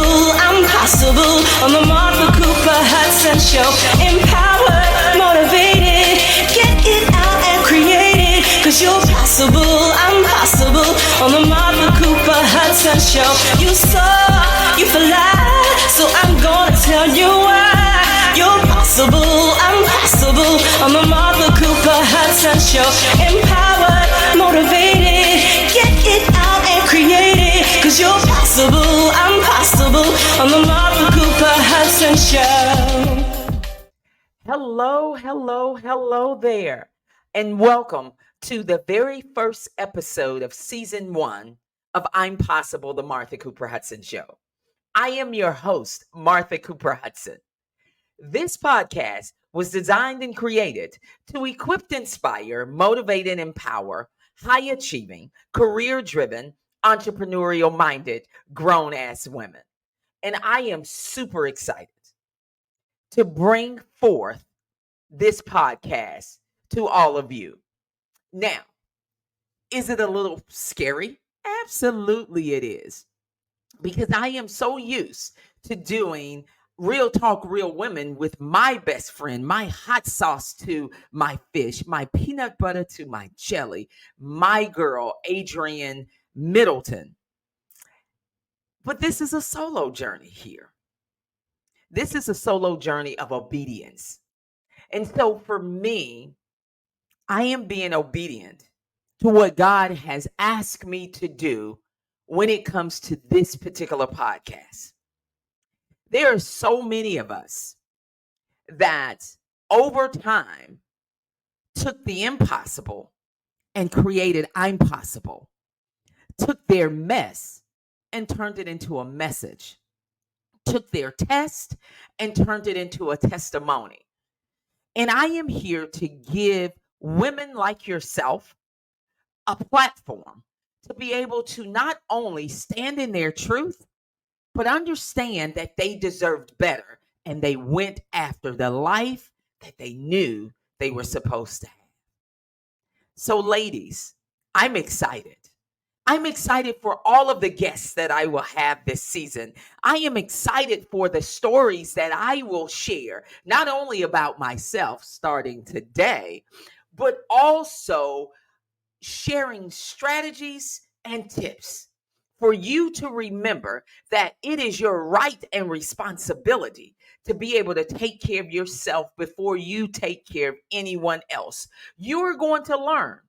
I'm possible on the Cooper-Hudson show. Empowered, motivated, get it out and create it. Cause you're possible, I'm possible on the Cooper-Hudson show. You saw, you fly, so I'm gonna tell you why. You're possible, I'm possible on the Cooper-Hudson show. Empowered, motivated, get it out and create it. Cause you're possible, I'm possible on the Cooper-Hudson show. Hello there, and welcome to the very first episode of Season 1 of I'm Possible, the Martha Cooper-Hudson Show. I am your host, Martha Cooper-Hudson. This podcast was designed and created to equip, inspire, motivate, and empower high-achieving, career-driven, entrepreneurial-minded, grown-ass women. And I am super excited to bring forth this podcast to all of you. Now, is it a little scary? Absolutely it is. Because I am so used to doing Real Talk, Real Women with my best friend, my hot sauce to my fish, my peanut butter to my jelly, my girl, Adrienne Middleton. But this is a solo journey here. This is a solo journey of obedience. And so for me, I am being obedient to what God has asked me to do when it comes to this particular podcast. There are so many of us that over time took the impossible and created I'm Possible, took their mess and turned it into a message, took their test and turned it into a testimony. And I am here to give women like yourself a platform to be able to not only stand in their truth, but understand that they deserved better and they went after the life that they knew they were supposed to have. So ladies, I'm excited. I'm excited for all of the guests that I will have this season. I am excited for the stories that I will share, not only about myself starting today, but also sharing strategies and tips for you to remember that it is your right and responsibility to be able to take care of yourself before you take care of anyone else. You are going to learn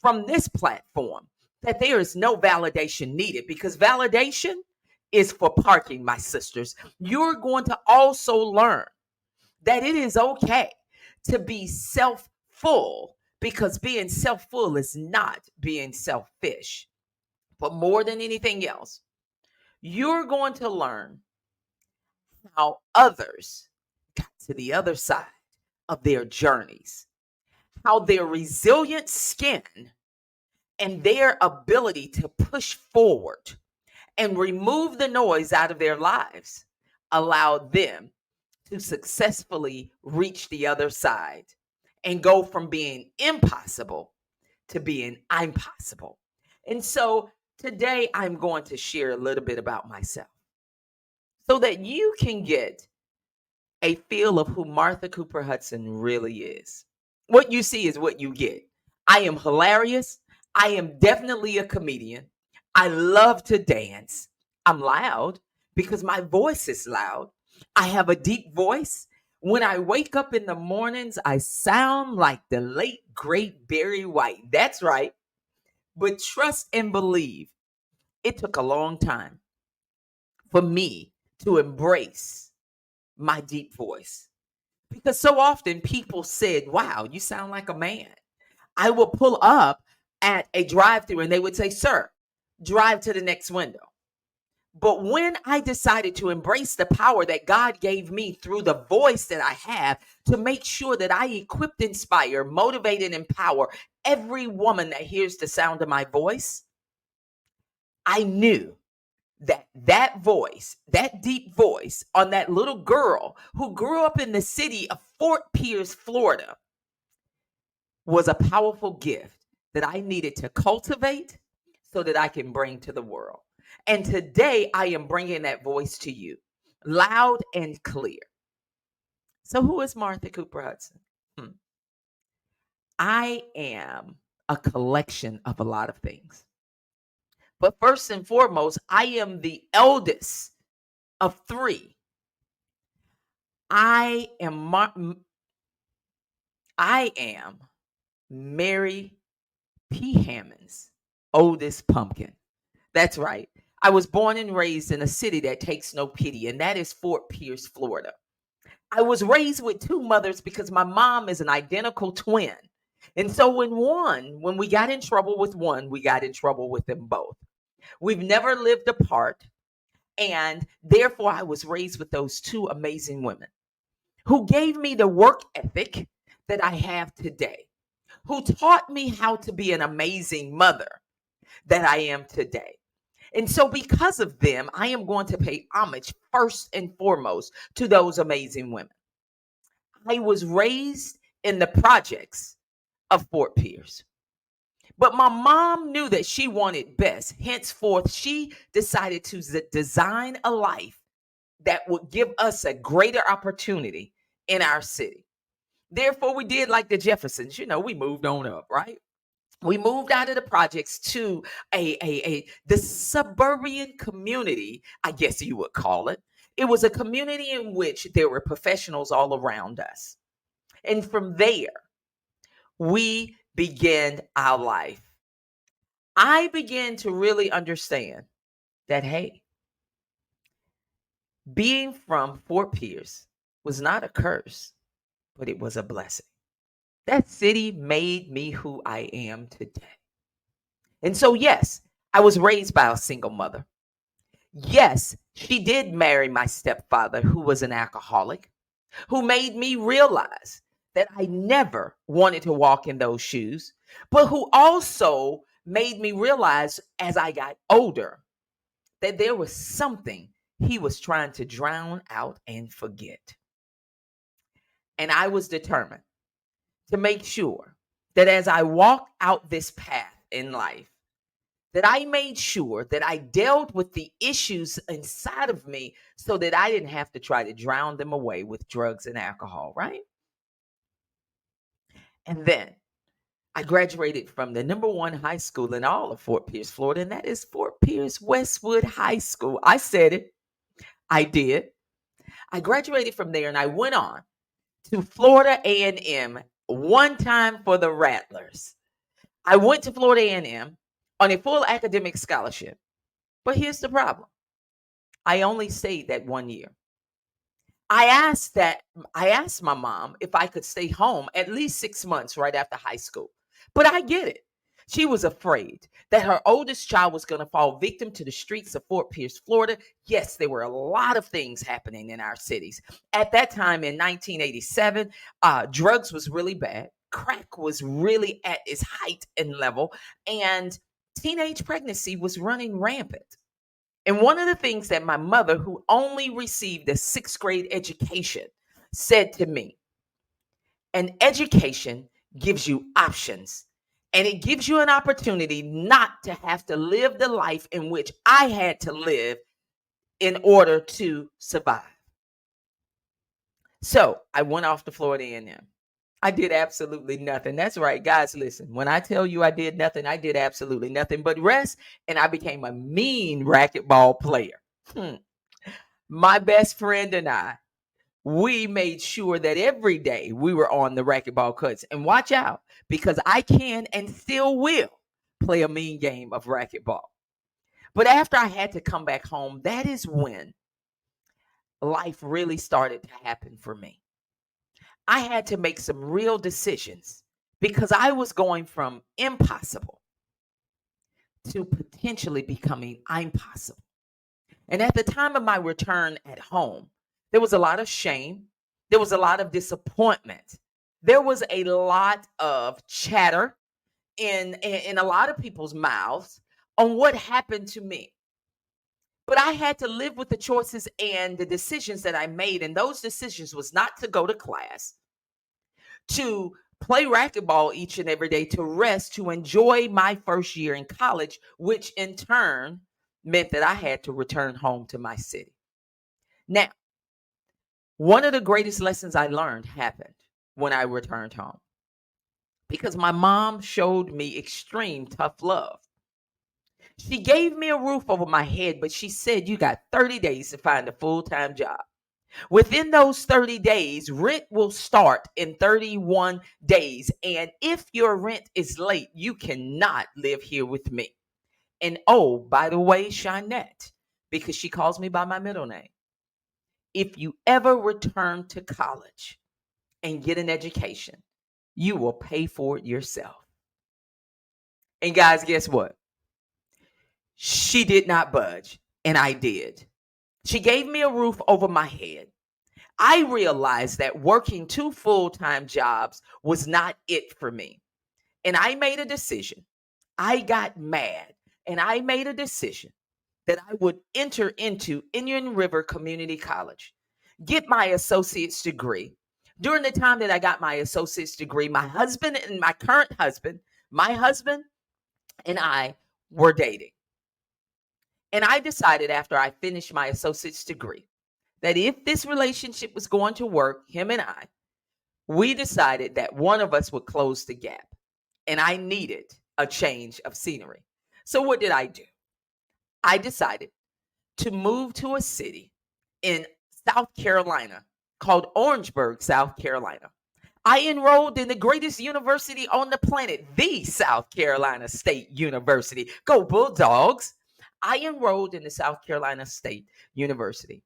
from this platform that there is no validation needed, because validation is for parking, my sisters. You're going to also learn that it is okay to be self-full, because being self-full is not being selfish. But more than anything else, you're going to learn how others got to the other side of their journeys, how their resilient skin and their ability to push forward and remove the noise out of their lives allowed them to successfully reach the other side and go from being impossible to being I'm possible. And so today I'm going to share a little bit about myself so that you can get a feel of who Martha Cooper-Hudson really is. What you see is what you get. I am hilarious. I am definitely a comedian. I love to dance. I'm loud because my voice is loud. I have a deep voice. When I wake up in the mornings, I sound like the late, great Barry White. That's right. But trust and believe, it took a long time for me to embrace my deep voice. Because so often people said, wow, you sound like a man. I will pull up at a drive-thru and they would say, sir, drive to the next window. But when I decided to embrace the power that God gave me through the voice that I have to make sure that I equip, inspire, motivate, and empower every woman that hears the sound of my voice, I knew that voice, that deep voice on that little girl who grew up in the city of Fort Pierce, Florida, was a powerful gift that I needed to cultivate so that I can bring to the world. And today I am bringing that voice to you loud and clear. So, who is Martha Cooper-Hudson? Hmm. I am a collection of a lot of things. But first and foremost, I am the eldest of three. I am I am Mary P. Hammond's oldest pumpkin. That's right. I was born and raised in a city that takes no pity, and that is Fort Pierce, Florida. I was raised with two mothers because my mom is an identical twin. And so when we got in trouble with one, we got in trouble with them both. We've never lived apart. And therefore, I was raised with those two amazing women who gave me the work ethic that I have today, who taught me how to be an amazing mother that I am today. And so, because of them, I am going to pay homage first and foremost to those amazing women. I was raised in the projects of Fort Pierce. But my mom knew that she wanted best. Henceforth, she decided to design a life that would give us a greater opportunity in our city. Therefore, we did like the Jeffersons. We moved on up, right? We moved out of the projects to the suburban community, I guess you would call it. It was a community in which there were professionals all around us. And from there, we began our life. I began to really understand that, hey, being from Fort Pierce was not a curse, but it was a blessing. That city made me who I am today. And so, yes, I was raised by a single mother. Yes, she did marry my stepfather, who was an alcoholic, who made me realize that I never wanted to walk in those shoes, but who also made me realize as I got older that there was something he was trying to drown out and forget. And I was determined to make sure that as I walked out this path in life, that I made sure that I dealt with the issues inside of me so that I didn't have to try to drown them away with drugs and alcohol, right? And then I graduated from the number one high school in all of Fort Pierce, Florida, and that is Fort Pierce Westwood High School. I said it. I did. I graduated from there and I went on to Florida A&M one time for the Rattlers. I went to Florida A&M on a full academic scholarship. But here's the problem. I only stayed that 1 year. I asked my mom if I could stay home at least 6 months right after high school. But I get it. She was afraid that her oldest child was going to fall victim to the streets of Fort Pierce, Florida. Yes, there were a lot of things happening in our cities. At that time in 1987, drugs was really bad. Crack was really at its height and level. And teenage pregnancy was running rampant. And one of the things that my mother, who only received a sixth grade education, said to me, an education gives you options and it gives you an opportunity not to have to live the life in which I had to live in order to survive. So I went off to Florida A&M. I did absolutely nothing. That's right, guys, listen. When I tell you I did nothing, I did absolutely nothing but rest, and I became a mean racquetball player. My best friend and I, we made sure that every day we were on the racquetball courts. And watch out, because I can and still will play a mean game of racquetball. But after I had to come back home, that is when life really started to happen for me. I had to make some real decisions because I was going from impossible to potentially becoming I'm possible. And at the time of my return at home, there was a lot of shame. There was a lot of disappointment. There was a lot of chatter in a lot of people's mouths on what happened to me. But I had to live with the choices and the decisions that I made. And those decisions was not to go to class, to play racquetball each and every day, to rest, to enjoy my first year in college, which in turn meant that I had to return home to my city. Now, one of the greatest lessons I learned happened when I returned home because my mom showed me extreme tough love. She gave me a roof over my head, but she said, "You got 30 days to find a full time job. Within those 30 days, rent will start in 31 days. And if your rent is late, you cannot live here with me." And oh, by the way, Shinette, because she calls me by my middle name, if you ever return to college and get an education, you will pay for it yourself. And guys, guess what? She did not budge, and I did. She gave me a roof over my head. I realized that working two full-time jobs was not it for me. And I made a decision. I got mad and I made a decision that I would enter into Indian River Community College, get my associate's degree. During the time that I got my associate's degree, my husband and my current husband, my husband and I were dating. And I decided after I finished my associate's degree that if this relationship was going to work, him and I, we decided that one of us would close the gap. And I needed a change of scenery. So what did I do? I decided to move to a city in South Carolina called Orangeburg, South Carolina. I enrolled in the greatest university on the planet, the South Carolina State University. Go Bulldogs. I enrolled in the South Carolina State University.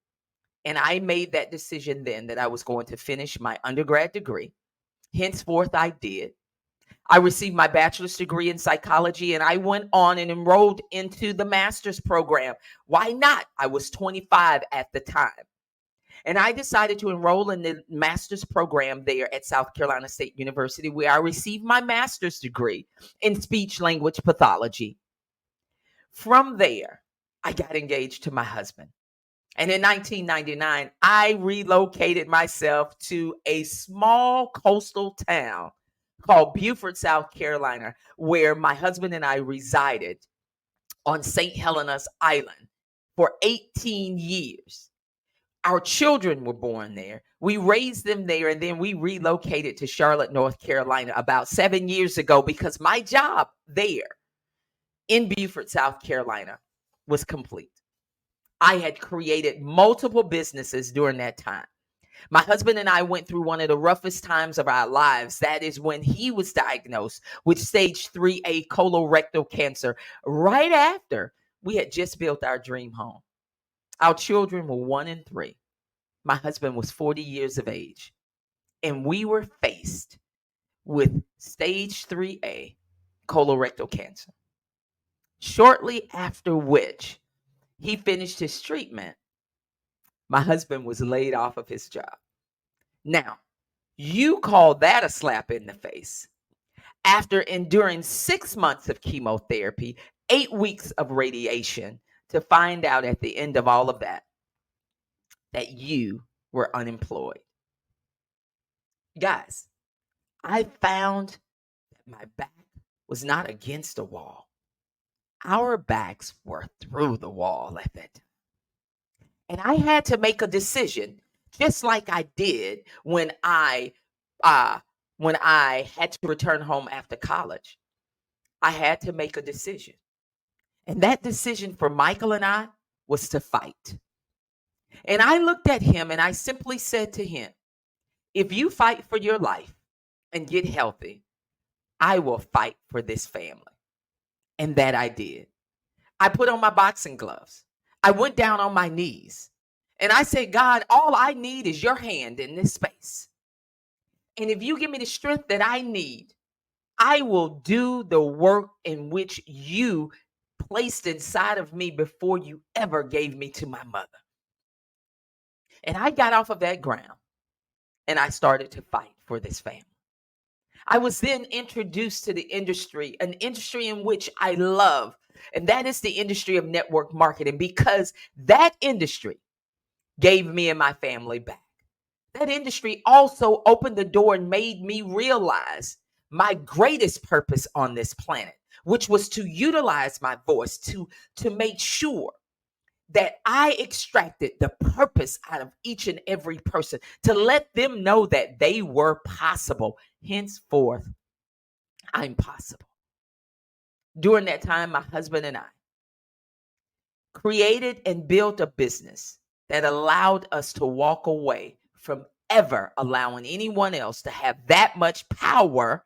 And I made that decision then that I was going to finish my undergrad degree. Henceforth, I did. I received my bachelor's degree in psychology and I went on and enrolled into the master's program. Why not? I was 25 at the time. And I decided to enroll in the master's program there at South Carolina State University, where I received my master's degree in speech language pathology. From there, I got engaged to my husband. And in 1999, I relocated myself to a small coastal town called Beaufort, South Carolina, where my husband and I resided on St. Helena's Island for 18 years. Our children were born there. We raised them there, and then we relocated to Charlotte, North Carolina about 7 years ago because my job there in Beaufort, South Carolina was complete. I had created multiple businesses during that time. My husband and I went through one of the roughest times of our lives. That is when he was diagnosed with stage 3A colorectal cancer right after we had just built our dream home. Our children were 1 and 3. My husband was 40 years of age. And we were faced with stage 3A colorectal cancer. Shortly after which he finished his treatment, my husband was laid off of his job. Now, you call that a slap in the face. After enduring 6 months of chemotherapy, 8 weeks of radiation, to find out at the end of all of that you were unemployed. Guys, I found that my back was not against a wall. Our backs were through the wall at that time. And I had to make a decision, just like I did when I had to return home after college. I had to make a decision. And that decision for Michael and I was to fight. And I looked at him and I simply said to him, if you fight for your life and get healthy, I will fight for this family. And that I did. I put on my boxing gloves. I went down on my knees. And I said, God, all I need is your hand in this space. And if you give me the strength that I need, I will do the work in which you placed inside of me before you ever gave me to my mother. And I got off of that ground and I started to fight for this family. I was then introduced to the industry, an industry in which I love, and that is the industry of network marketing, because that industry gave me and my family back. That industry also opened the door and made me realize my greatest purpose on this planet, which was to utilize my voice to make sure that I extracted the purpose out of each and every person, to let them know that they were possible. Henceforth, I'm possible. During that time, my husband and I created and built a business that allowed us to walk away from ever allowing anyone else to have that much power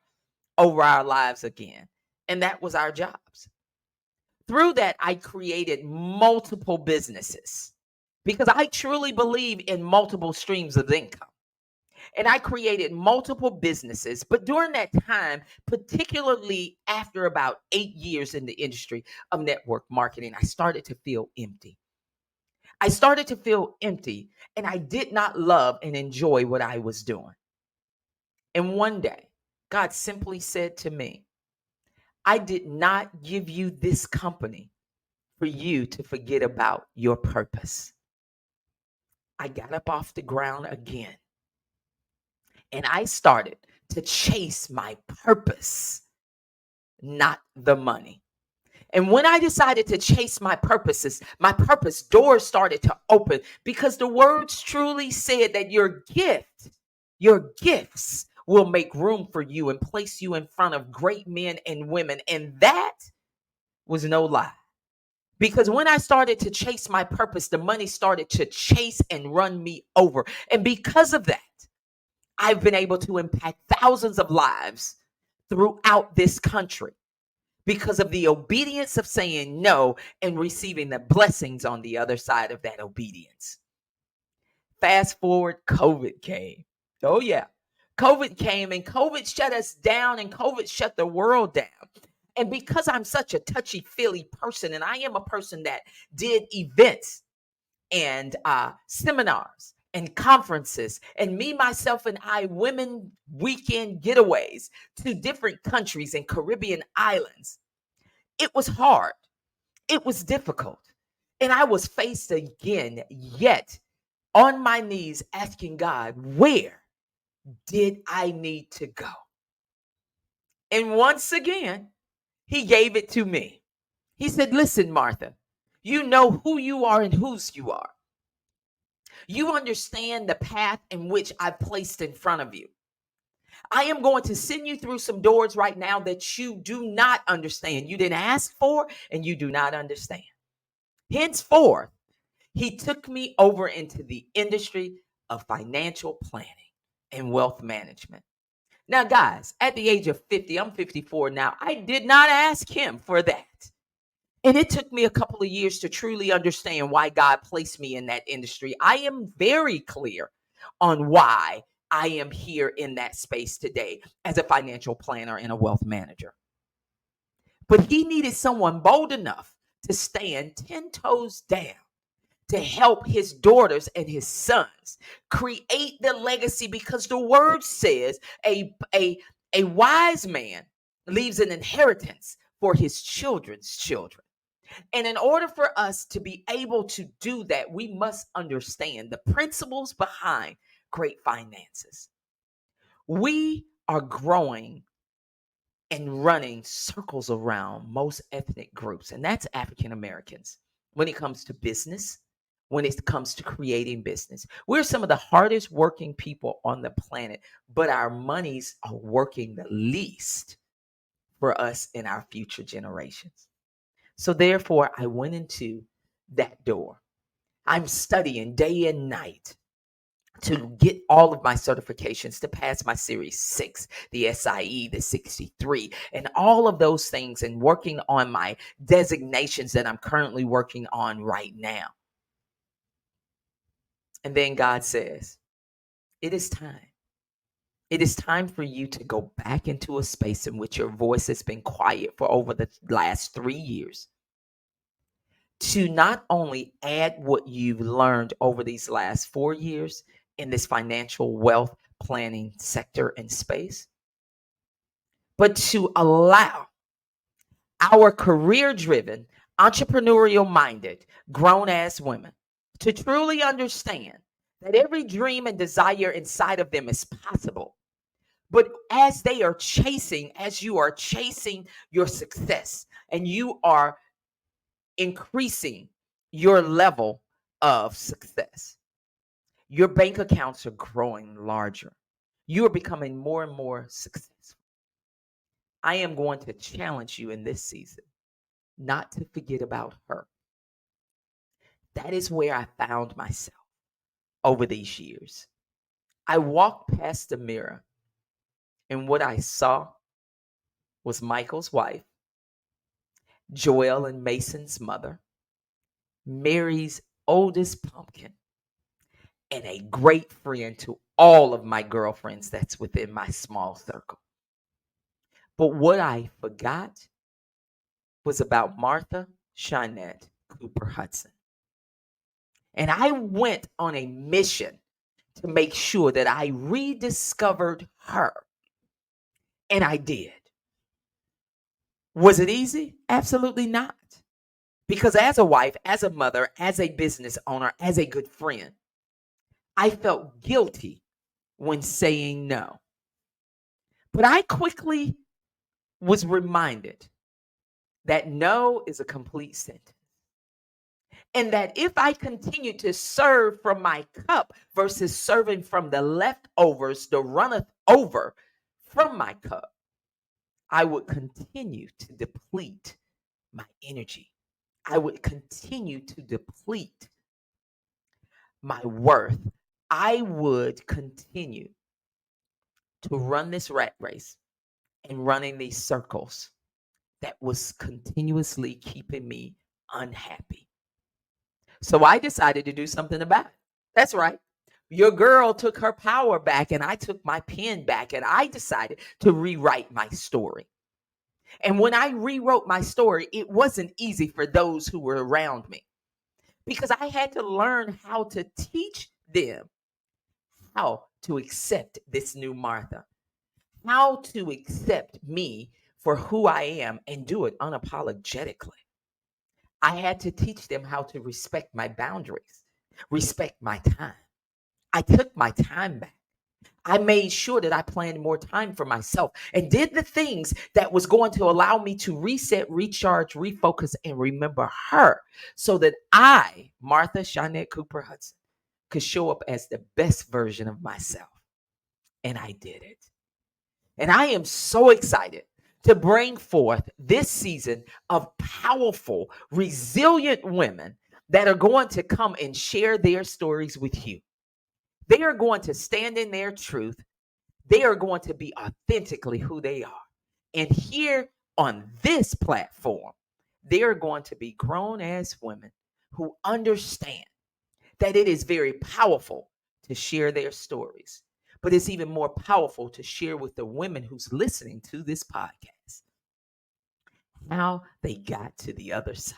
over our lives again. And that was our jobs. Through that, I created multiple businesses because I truly believe in multiple streams of income. And I created multiple businesses. But during that time, particularly after about 8 years in the industry of network marketing, I started to feel empty. I started to feel empty, and I did not love and enjoy what I was doing. And one day, God simply said to me, I did not give you this company for you to forget about your purpose. I got up off the ground again, and I started to chase my purpose, not the money. And when I decided to chase my purpose doors started to open because the words truly said that your gifts will make room for you and place you in front of great men and women. And that was no lie. Because when I started to chase my purpose, the money started to chase and run me over. And because of that, I've been able to impact thousands of lives throughout this country because of the obedience of saying no and receiving the blessings on the other side of that obedience. Fast forward, COVID came. Oh, yeah. COVID came and COVID shut us down and COVID shut the world down. And because I'm such a touchy-feely person, and I am a person that did events and seminars and conferences, and me, myself, and I, women weekend getaways to different countries and Caribbean islands, it was hard. It was difficult. And I was faced again, yet on my knees asking God, where did I need to go? And once again, he gave it to me. He said, listen, Martha, you know who you are and whose you are. You understand the path in which I've placed in front of you. I am going to send you through some doors right now that you do not understand. You didn't ask for and you do not understand. Henceforth, he took me over into the industry of financial planning and wealth management. Now, guys, at the age of 50, I'm 54 now, I did not ask him for that. And it took me a couple of years to truly understand why God placed me in that industry. I am very clear on why I am here in that space today as a financial planner and a wealth manager. But he needed someone bold enough to stand 10 toes down to help his daughters and his sons create the legacy, because the word says a wise man leaves an inheritance for his children's children. And in order for us to be able to do that, we must understand the principles behind great finances. We are growing and running circles around most ethnic groups, and that's African Americans. When it comes to business, when it comes to creating business, we're some of the hardest working people on the planet, but our monies are working the least for us and our future generations. So therefore, I went into that door. I'm studying day and night to get all of my certifications, to pass my Series 6, the SIE, the 63, and all of those things, and working on my designations that I'm currently working on right now. And then God says, it is time. It is time for you to go back into a space in which your voice has been quiet for over the last 3 years, to not only add what you've learned over these last 4 years in this financial wealth planning sector and space, but to allow our career-driven, entrepreneurial-minded, grown-ass women to truly understand that every dream and desire inside of them is possible, But as you are chasing your success and you are increasing your level of success, your bank accounts are growing larger. You are becoming more and more successful. I am going to challenge you in this season not to forget about her. That is where I found myself over these years. I walked past the mirror, and what I saw was Michael's wife, Joelle and Mason's mother, Mary's oldest pumpkin, and a great friend to all of my girlfriends that's within my small circle. But what I forgot was about Martha Shinette Cooper-Hudson. And I went on a mission to make sure that I rediscovered her. And I did. Was it easy? Absolutely not. Because as a wife, as a mother, as a business owner, as a good friend, I felt guilty when saying no. But I quickly was reminded that no is a complete sentence. And that if I continue to serve from my cup versus serving from the leftovers, the runneth over from my cup, I would continue to deplete my energy. I would continue to deplete my worth. I would continue to run this rat race and running these circles that was continuously keeping me unhappy. So I decided to do something about it. That's right. Your girl took her power back, and I took my pen back, and I decided to rewrite my story. And when I rewrote my story, it wasn't easy for those who were around me because I had to learn how to teach them how to accept this new Martha, how to accept me for who I am and do it unapologetically. I had to teach them how to respect my boundaries, respect my time. I took my time back. I made sure that I planned more time for myself and did the things that was going to allow me to reset, recharge, refocus, and remember her so that I, Martha Shinette Cooper-Hudson, could show up as the best version of myself. And I did it. And I am so excited to bring forth this season of powerful, resilient women that are going to come and share their stories with you. They are going to stand in their truth. They are going to be authentically who they are. And here on this platform, they are going to be grown ass women who understand that it is very powerful to share their stories, but it's even more powerful to share with the women who's listening to this podcast how they got to the other side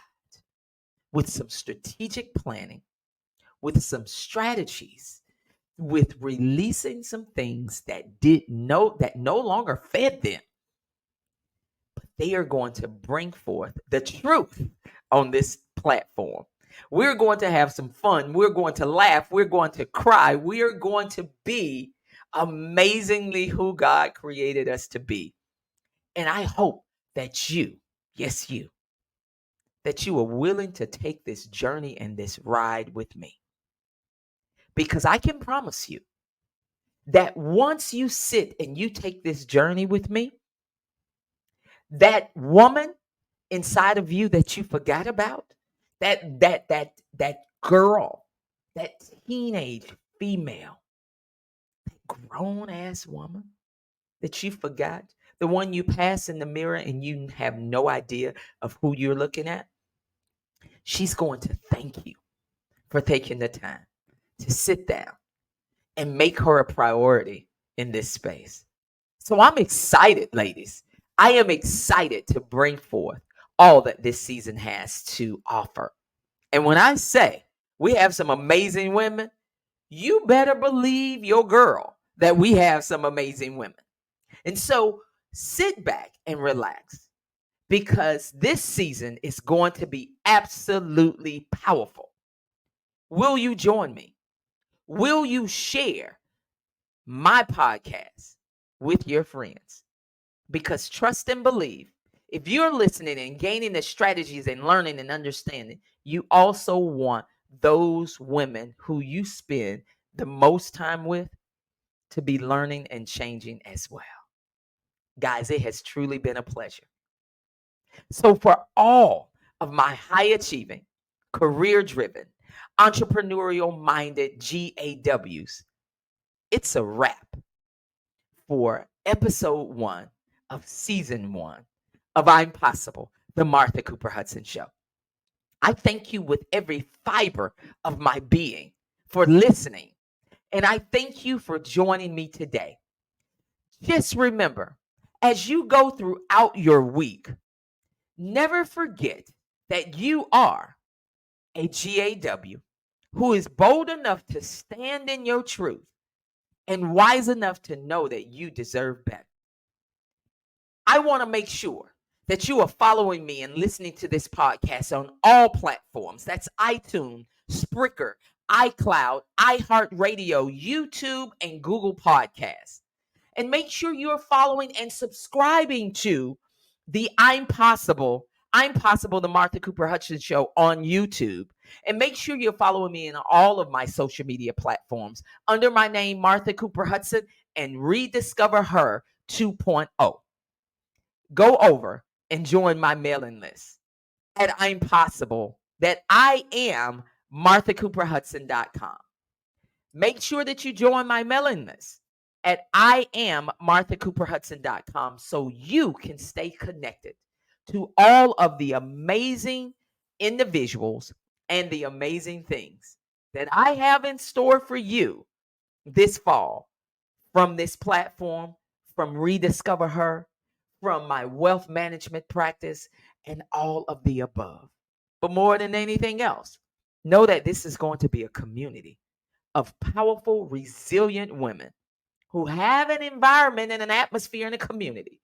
with some strategic planning, with some strategies, with releasing some things that no longer fed them. But they are going to bring forth the truth on this platform. We're going to have some fun. We're going to laugh. We're going to cry. We are going to be amazingly who God created us to be. And I hope that you, yes, you, that you are willing to take this journey and this ride with me. Because I can promise you that once you sit and you take this journey with me, that woman inside of you that you forgot about, that girl, that teenage female, that grown ass woman that you forgot, the one you pass in the mirror and you have no idea of who you're looking at, she's going to thank you for taking the time to sit down and make her a priority in this space. So I'm excited, ladies. I am excited to bring forth all that this season has to offer. And when I say we have some amazing women, you better believe your girl that we have some amazing women. And so sit back and relax because this season is going to be absolutely powerful. Will you join me? Will you share my podcast with your friends. Because trust and believe, if you're listening and gaining the strategies and learning and understanding, you also want those women who you spend the most time with to be learning and changing as well. Guys, it has truly been a pleasure. So for all of my high achieving, career driven, entrepreneurial minded GAWs, it's a wrap for episode 1 of season 1 of I'm Possible, the Martha Cooper-Hudson Show. I thank you with every fiber of my being for listening, and I thank you for joining me today. Just remember, as you go throughout your week, never forget that you are a GAW who is bold enough to stand in your truth and wise enough to know that you deserve better. I want to make sure that you are following me and listening to this podcast on all platforms. That's iTunes, Spreaker, iCloud, iHeartRadio, YouTube, and Google Podcasts. And make sure you're following and subscribing to the I'm Possible, the Martha Cooper-Hudson Show on YouTube. And make sure you're following me in all of my social media platforms under my name, Martha Cooper-Hudson, and Rediscover Her 2.0. Go over and join my mailing list at I'm Possible, that I am MarthaCooperHudson.com. Make sure that you join my mailing list at I am MarthaCooperHudson.com so you can stay connected to all of the amazing individuals and the amazing things that I have in store for you this fall from this platform, from Rediscover Her, from my wealth management practice, and all of the above. But more than anything else, know that this is going to be a community of powerful, resilient women who have an environment and an atmosphere in a community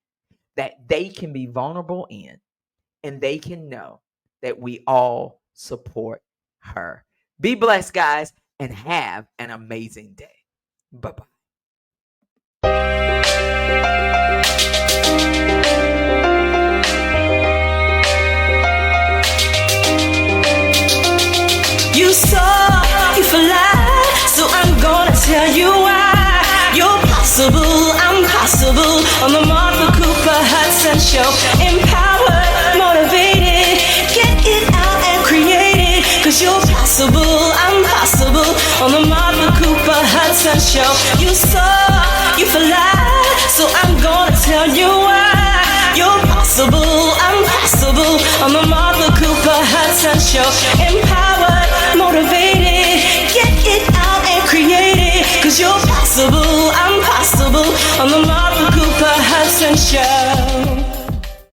that they can be vulnerable in, and they can know that we all support her. Be blessed, guys, and have an amazing day. Bye-bye. You saw, you fly, so I'm gonna tell you why. You're possible, I'm possible, on the Martha Cooper-Hudson Show. Empowered, motivated, get it out and create it. Cause you're possible, I'm possible, on the Martha Cooper-Hudson Show. You saw, you fly, so I'm gonna tell you why. You're possible, I'm possible, on the Martha Cooper-Hudson Show. Empowered.